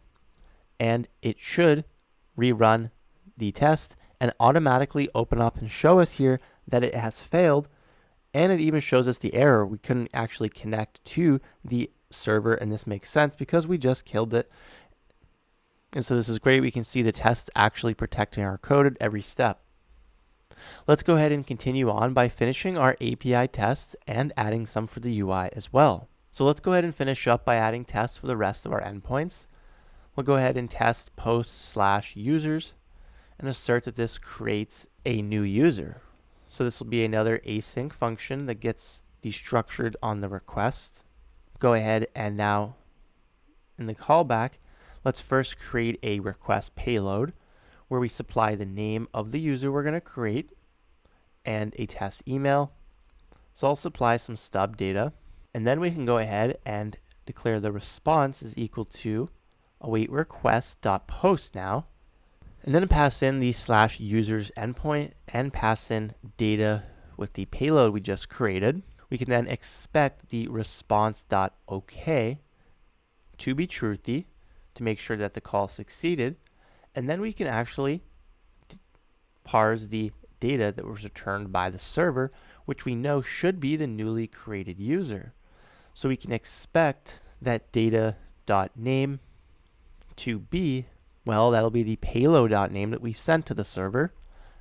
A: and it should rerun the test and automatically open up and show us here that it has failed. And it even shows us the error. We couldn't actually connect to the server, and this makes sense because we just killed it. And so this is great. We can see the tests actually protecting our code at every step. Let's go ahead and continue on by finishing our API tests and adding some for the UI as well. So let's go ahead and finish up by adding tests for the rest of our endpoints. We'll go ahead and test post/users and assert that this creates a new user. So this will be another async function that gets destructured on the request. Go ahead and now in the callback, let's first create a request payload where we supply the name of the user we're going to create and a test email. So I'll supply some stub data, and then we can go ahead and declare the response is equal to await request.post now, and then pass in the /users endpoint and pass in data with the payload we just created. We can then expect the response.ok to be truthy to make sure that the call succeeded, and then we can actually parse the data that was returned by the server, which we know should be the newly created user. So we can expect that data.name to be, well, that'll be the payload.name that we sent to the server,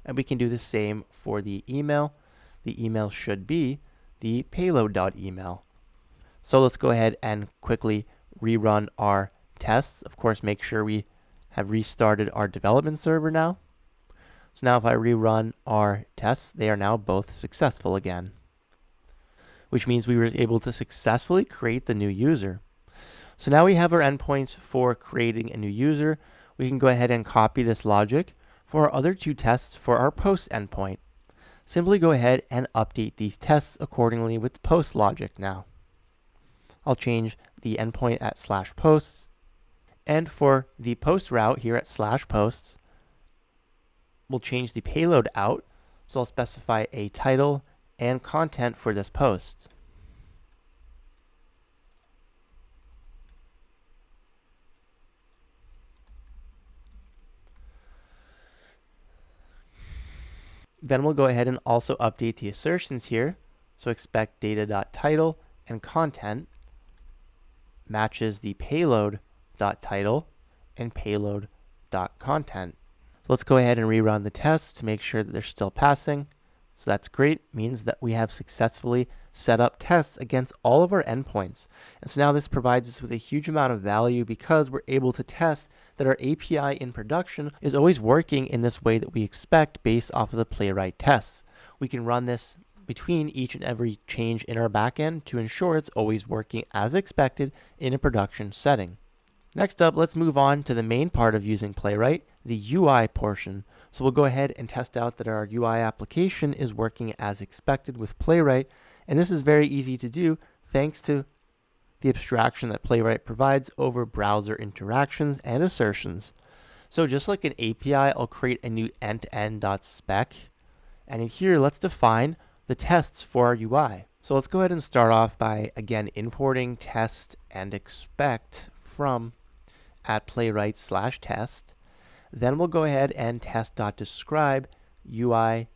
A: and we can do the same for the email. The email should be the payload.email. So let's go ahead and quickly rerun our tests. Of course, make sure we have restarted our development server now. So now if I rerun our tests, they are now both successful again, which means we were able to successfully create the new user. So now we have our endpoints for creating a new user. We can go ahead and copy this logic for our other two tests for our post endpoint. Simply go ahead and update these tests accordingly with post logic now. I'll change the endpoint at /posts, and for the post route here at /posts, we'll change the payload out, so I'll specify a title and content for this post. Then we'll go ahead and also update the assertions here, so expect data.title and content matches the payload.title and payload.content. Let's go ahead and rerun the test to make sure that they're still passing. So that's great, means that we have successfully set up tests against all of our endpoints. And so now this provides us with a huge amount of value because we're able to test that our API in production is always working in this way that we expect based off of the Playwright tests. We can run this between each and every change in our backend to ensure it's always working as expected in a production setting. Next up, let's move on to the main part of using Playwright, the UI portion. So we'll go ahead and test out that our UI application is working as expected with Playwright, and this is very easy to do thanks to the abstraction that Playwright provides over browser interactions and assertions. So just like an API, I'll create a new end-to-end.spec, and in here, let's define the tests for our UI. So let's go ahead and start off by, again, importing test and expect from at playwright/test. Then we'll go ahead and test.describe UI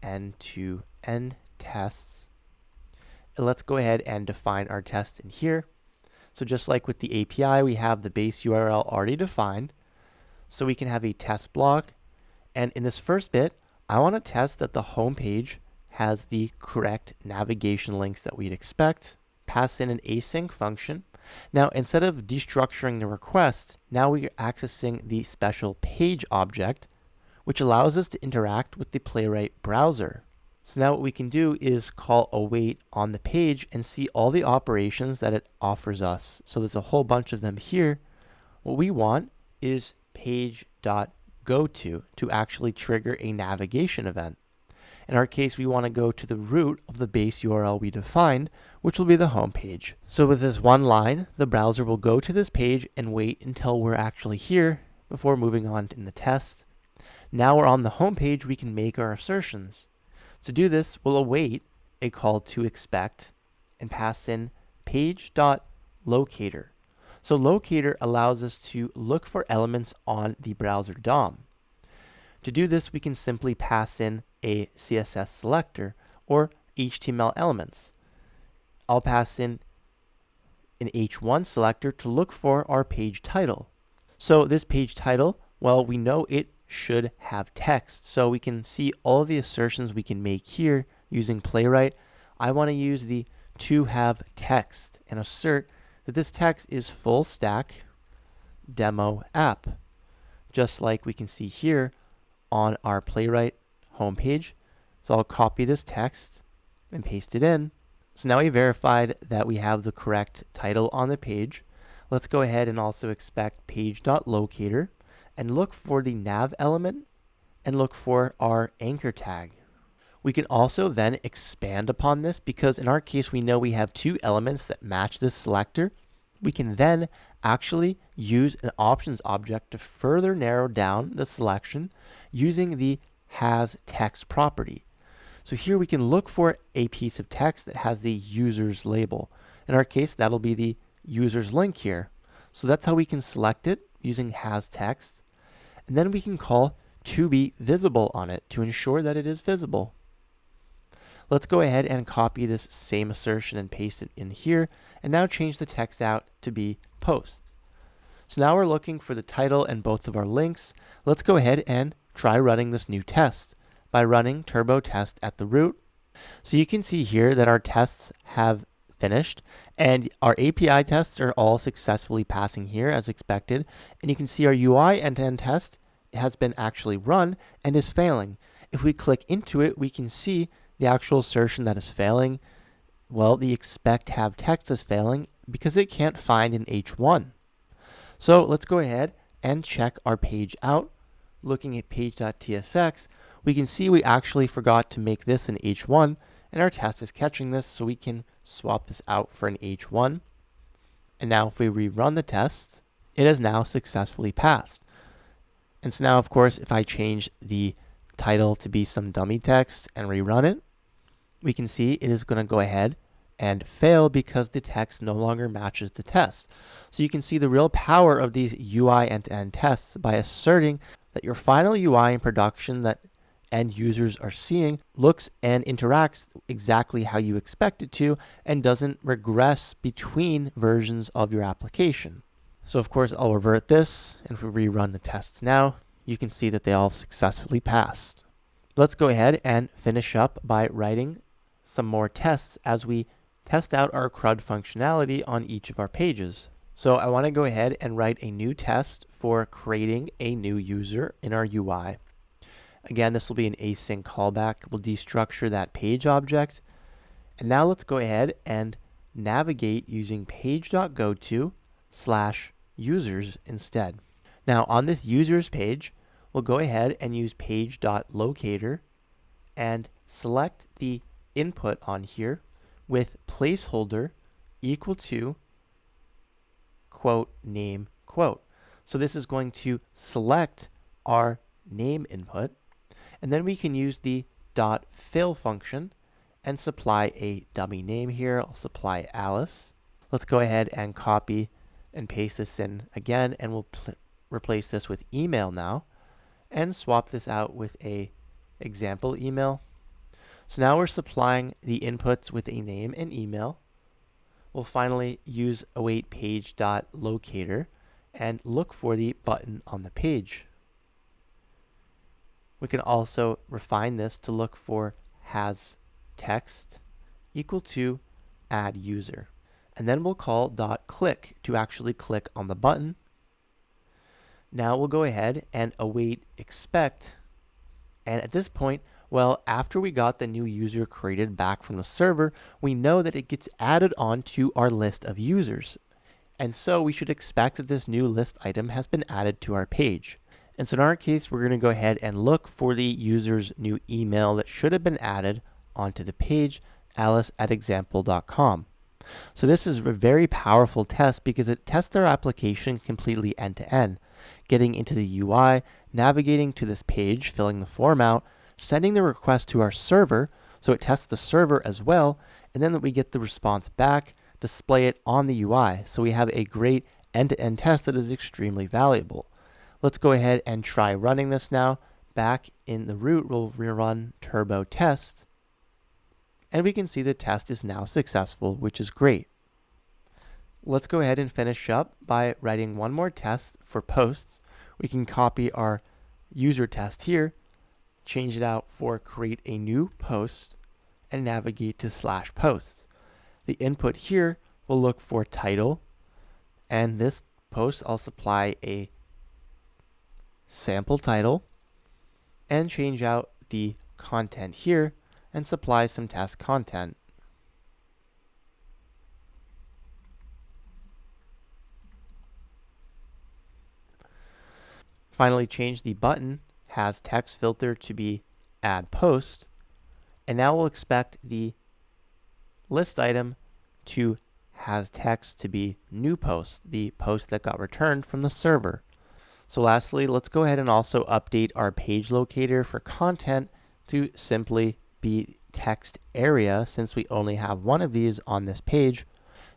A: end-to-end tests. And let's go ahead and define our test in here. So just like with the API, we have the base URL already defined. So we can have a test block. And in this first bit, I want to test that the home page has the correct navigation links that we'd expect. Pass in an async function. Now, instead of destructuring the request, now we are accessing the special page object, which allows us to interact with the Playwright browser. So now what we can do is call await on the page and see all the operations that it offers us. So there's a whole bunch of them here. What we want is page.goto to actually trigger a navigation event. In our case, we want to go to the root of the base URL we defined, which will be the home page. So with this one line, the browser will go to this page and wait until we're actually here before moving on in the test. Now we're on the home page, we can make our assertions. To do this, we'll await a call to expect and pass in page.locator. So locator allows us to look for elements on the browser DOM. To do this, we can simply pass in a CSS selector or HTML elements. I'll pass in an H1 selector to look for our page title. So this page title, well, we know it should have text. So we can see all of the assertions we can make here using Playwright. I want to use the to have text and assert that this text is full stack demo app, just like we can see here on our Playwright homepage. So I'll copy this text and paste it in. So now we verified that we have the correct title on the page. Let's go ahead and also expect page.locator and look for the nav element and look for our anchor tag. We can also then expand upon this because in our case we know we have two elements that match this selector. We can then actually use an options object to further narrow down the selection using the has text property. So here we can look for a piece of text that has the user's label. In our case, that'll be the user's link here. So that's how we can select it using has text. And then we can call to be visible on it to ensure that it is visible. Let's go ahead and copy this same assertion and paste it in here, and now change the text out to be posts. So now we're looking for the title and both of our links. Let's go ahead and try running this new test by running turbo test at the root. So you can see here that our tests have finished and our API tests are all successfully passing here as expected. And you can see our UI end-to-end test has been actually run and is failing. If we click into it, we can see the actual assertion that is failing. Well, the expect have text is failing because it can't find an H1. So let's go ahead and check our page out. Looking at page.tsx, we can see we actually forgot to make this an H1, and our test is catching this, so we can swap this out for an H1. And now if we rerun the test, it has now successfully passed. And so now, of course, if I change the title to be some dummy text and rerun it, we can see it is going to go ahead and fail because the text no longer matches the test. So you can see the real power of these UI end-to-end tests by asserting that your final UI in production that end users are seeing looks and interacts exactly how you expect it to and doesn't regress between versions of your application. So of course I'll revert this, and if we rerun the tests now, you can see that they all successfully passed. Let's go ahead and finish up by writing some more tests as we test out our CRUD functionality on each of our pages. So I want to go ahead and write a new test for creating a new user in our UI. Again, this will be an async callback. We'll destructure that page object. And now let's go ahead and navigate using page.goto/users instead. Now on this users page, we'll go ahead and use page.locator and select the input on here with placeholder equal to quote name quote. So this is going to select our name input, and then we can use the .fill function and supply a dummy name here. I'll supply Alice. Let's go ahead and copy and paste this in again, and we'll replace this with email now and swap this out with a example email. So now we're supplying the inputs with a name and email. We'll finally use await page.locator and look for the button on the page. We can also refine this to look for has text equal to add user. And then we'll call .click to actually click on the button. Now we'll go ahead and await expect. And at this point, well, after we got the new user created back from the server, we know that it gets added on to our list of users. And so we should expect that this new list item has been added to our page. And so in our case, we're going to go ahead and look for the user's new email that should have been added onto the page, alice@example.com. So this is a very powerful test because it tests our application completely end to end, getting into the UI, navigating to this page, filling the form out, sending the request to our server, so it tests the server as well, and then we get the response back, display it on the UI. So we have a great end-to-end test that is extremely valuable. Let's go ahead and try running this now. Back in the root, we'll rerun turbo test, and we can see the test is now successful, which is great. Let's go ahead and finish up by writing one more test for posts. We can copy our user test here, change it out for create a new post, and navigate to /posts. The input here will look for title, and this post, I'll supply a sample title and change out the content here and supply some test content. Finally, change the button has text filter to be add post, and now we'll expect the list item to has text to be new post, the post that got returned from the server. So lastly, let's go ahead and also update our page locator for content to simply be text area, since we only have one of these on this page.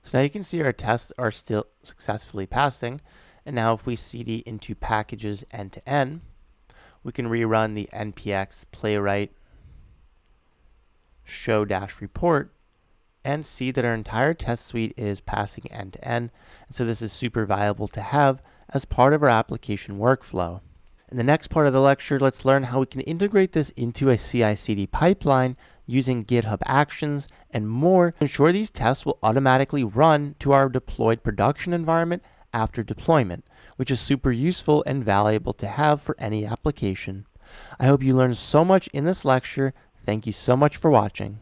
A: So now you can see our tests are still successfully passing. And now if we cd into packages end to end, we can rerun the npx playwright show-report and see that our entire test suite is passing end to end. And so this is super valuable to have as part of our application workflow. In the next part of the lecture, let's learn how we can integrate this into a CI/CD pipeline using GitHub Actions and more to ensure these tests will automatically run to our deployed production environment after deployment, which is super useful and valuable to have for any application. I hope you learned so much in this lecture. Thank you so much for watching.